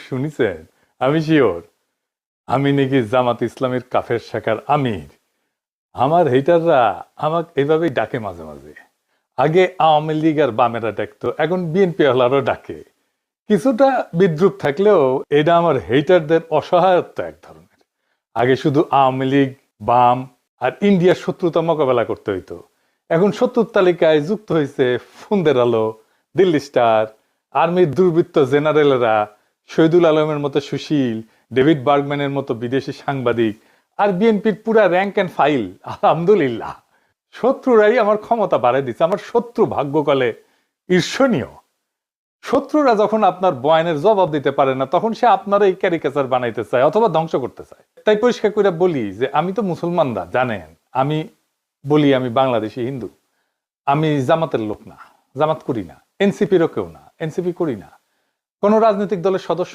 শুনিছেন? আমি শিওর আমি নাকি জামাত ইসলামের কাফের শাখার আমির। আমার হেটাররা আমাকে এভাবেই ডাকে মাঝে মাঝে। আগে আওয়ামী লীগ আর বামেরা ডাকতো, এখন বিএনপি হলারও ডাকে। কিছুটা বিদ্রুপ থাকলেও এটা আমার হেটারদের অসহায়ত্ব এক ধরনের। আগে শুধু আওয়ামী লীগ, বাম আর ইন্ডিয়ার শত্রুতা মোকাবেলা করতে হইতো। এখন শত্রুর তালিকায় যুক্ত হয়েছে ফোনদের আলো, দিল্লি স্টার, আর্মির দুর্বৃত্ত জেনারেলরা, শহীদুল আলমের মতো সুশীল, ডেভিড বার্গম্যানের মতো বিদেশি সাংবাদিক, আর বিএনপির পুরা র্যাঙ্ক অ্যান্ড ফাইল। আলহামদুলিল্লাহ, শত্রুরাই আমার ক্ষমতা বাড়াই দিচ্ছে। আমার শত্রু ভাগ্যকালে ঈর্ষণীয়। শত্রুরা যখন আপনার বয়ানের জবাব দিতে পারে না, তখন সে আপনার এই ক্যারিকেচার বানাইতে চায় অথবা ধ্বংস করতে চায়। তাই পরিষ্কার করে বলি যে আমি তো মুসলমানরা জানেন, আমি বলি আমি বাংলাদেশি হিন্দু। আমি জামাতের লোক না, জামাত করি না, এনসিপিরও কেউ না, এনসিপি করি না, কোন রাজনৈতিক দলের সদস্য